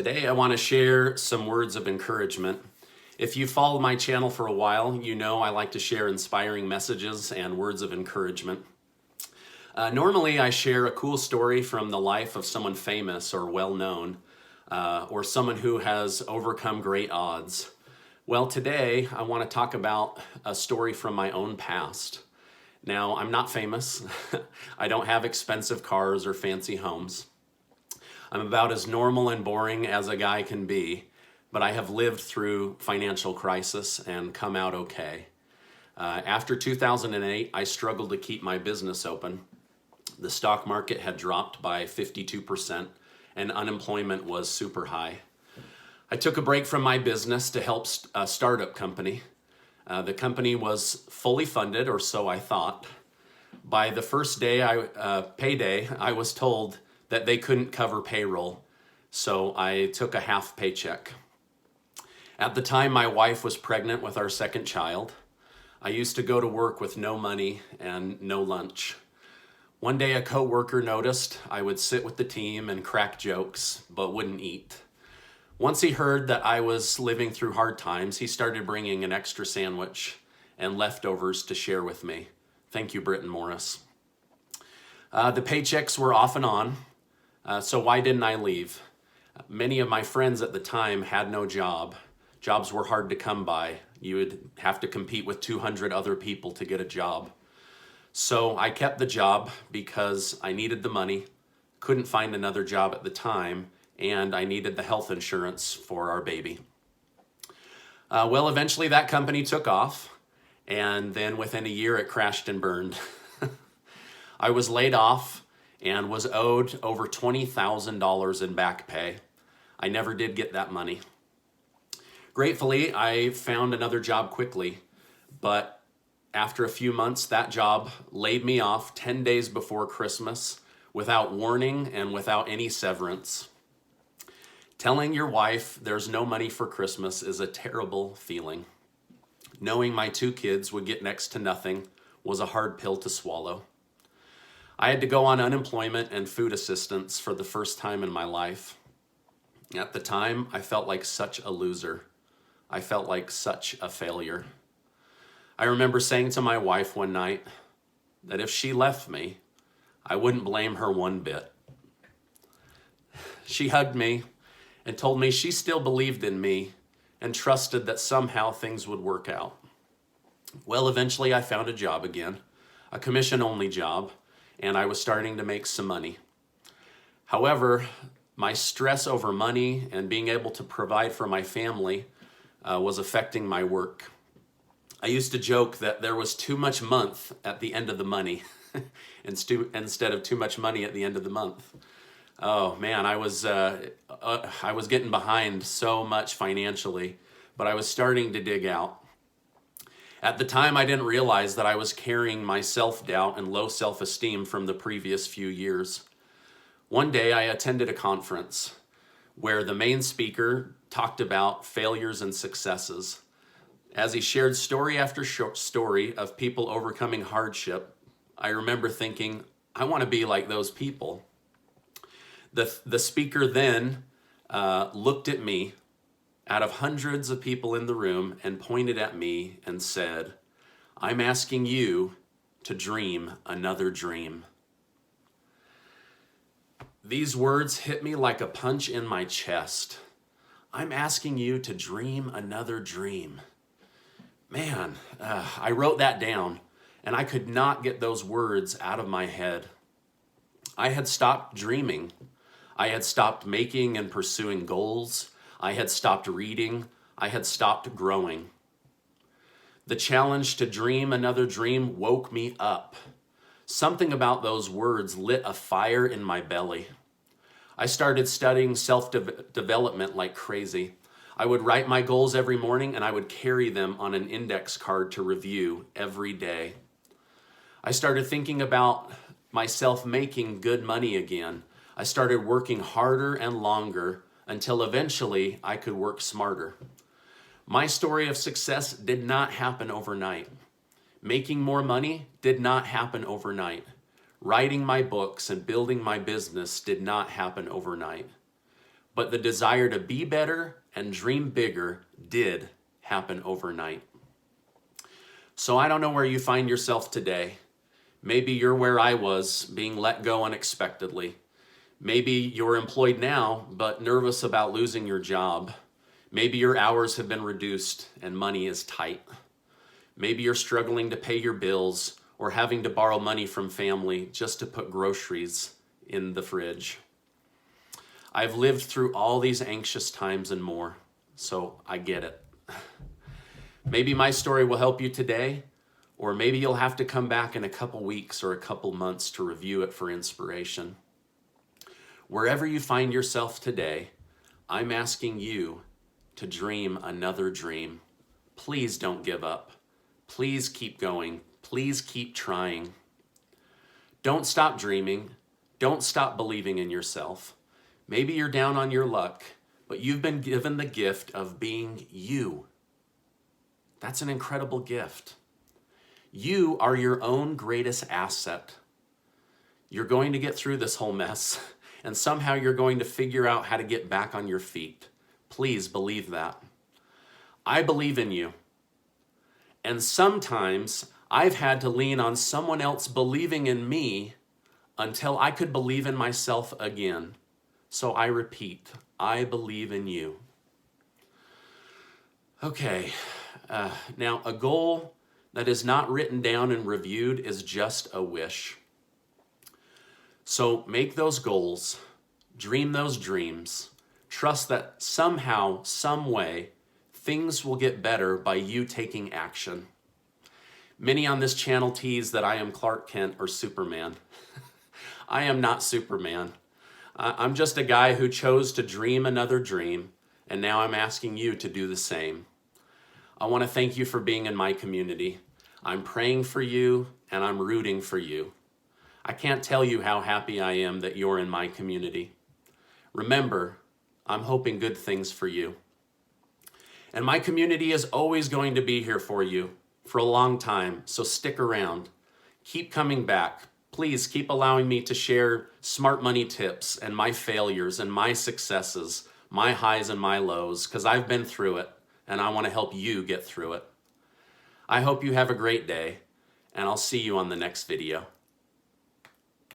Today I want to share some words of encouragement. If you follow my channel for a while, you know I like to share inspiring messages and words of encouragement. Normally I share a cool story from the life of someone famous or well-known, or someone who has overcome great odds. Well, today I want to talk about a story from my own past. Now, I'm not famous. I don't have expensive cars or fancy homes. I'm about as normal and boring as a guy can be, but I have lived through financial crisis and come out okay. After 2008, I struggled to keep my business open. The stock market had dropped by 52% and unemployment was super high. I took a break from my business to help a startup company. The company was fully funded, or so I thought. By the first day, payday, I was told that they couldn't cover payroll, so I took a half paycheck. At the time, my wife was pregnant with our second child. I used to go to work with no money and no lunch. One day, a coworker noticed I would sit with the team and crack jokes, but wouldn't eat. Once he heard that I was living through hard times, he started bringing an extra sandwich and leftovers to share with me. Thank you, Britton Morris. The paychecks were off and on, so why didn't I leave? Many of my friends at the time had no job. Jobs were hard to come by. You would have to compete with 200 other people to get a job. So I kept the job because I needed the money, couldn't find another job at the time, and I needed the health insurance for our baby. Well, eventually that company took off, and then within a year it crashed and burned. I was laid off and was owed over $20,000 in back pay. I never did get that money. Gratefully, I found another job quickly, but after a few months, that job laid me off 10 days before Christmas without warning and without any severance. Telling your wife there's no money for Christmas is a terrible feeling. Knowing my two kids would get next to nothing was a hard pill to swallow. I had to go on unemployment and food assistance for the first time in my life. At the time, I felt like such a loser. I felt like such a failure. I remember saying to my wife one night that if she left me, I wouldn't blame her one bit. She hugged me and told me she still believed in me and trusted that somehow things would work out. Well, eventually I found a job again, a commission-only job, and I was starting to make some money. However, my stress over money and being able to provide for my family was affecting my work. I used to joke that there was too much month at the end of the money instead of too much money at the end of the month. Oh man, I was getting behind so much financially, but I was starting to dig out. At the time, I didn't realize that I was carrying my self-doubt and low self-esteem from the previous few years. One day, I attended a conference where the main speaker talked about failures and successes. As he shared story after story of people overcoming hardship, I remember thinking, I want to be like those people. The speaker then looked at me out of hundreds of people in the room and pointed at me and said, I'm asking you to dream another dream. These words hit me like a punch in my chest. I'm asking you to dream another dream. Man, I wrote that down and I could not get those words out of my head. I had stopped dreaming. I had stopped making and pursuing goals. I had stopped reading. I had stopped growing. The challenge to dream another dream woke me up. Something about those words lit a fire in my belly. I started studying self-development like crazy. I would write my goals every morning and I would carry them on an index card to review every day. I started thinking about myself making good money again. I started working harder and longer until eventually I could work smarter. My story of success did not happen overnight. Making more money did not happen overnight. Writing my books and building my business did not happen overnight. but the desire to be better and dream bigger did happen overnight. So I don't know where you find yourself today. Maybe you're where I was, being let go unexpectedly. Maybe you're employed now, but nervous about losing your job. Maybe your hours have been reduced and money is tight. Maybe you're struggling to pay your bills or having to borrow money from family just to put groceries in the fridge. I've lived through all these anxious times and more, so I get it. Maybe my story will help you today, or maybe you'll have to come back in a couple weeks or a couple months to review it for inspiration. Wherever you find yourself today, I'm asking you to dream another dream. Please don't give up. Please keep going. Please keep trying. Don't stop dreaming. Don't stop believing in yourself. Maybe you're down on your luck, but you've been given the gift of being you. That's an incredible gift. You are your own greatest asset. You're going to get through this whole mess, and somehow you're going to figure out how to get back on your feet. Please believe that. I believe in you. And sometimes I've had to lean on someone else believing in me until I could believe in myself again. So I repeat, I believe in you. Okay, now a goal that is not written down and reviewed is just a wish. So make those goals, dream those dreams, trust that somehow, some way, things will get better by you taking action. Many on this channel tease that I am Clark Kent or Superman. I am not Superman. I'm just a guy who chose to dream another dream, and now I'm asking you to do the same. I want to thank you for being in my community. I'm praying for you, and I'm rooting for you. I can't tell you how happy I am that you're in my community. Remember, I'm hoping good things for you. And my community is always going to be here for you for a long time, so stick around. Keep coming back. Please keep allowing me to share smart money tips and my failures and my successes, my highs and my lows, because I've been through it, and I want to help you get through it. I hope you have a great day, and I'll see you on the next video.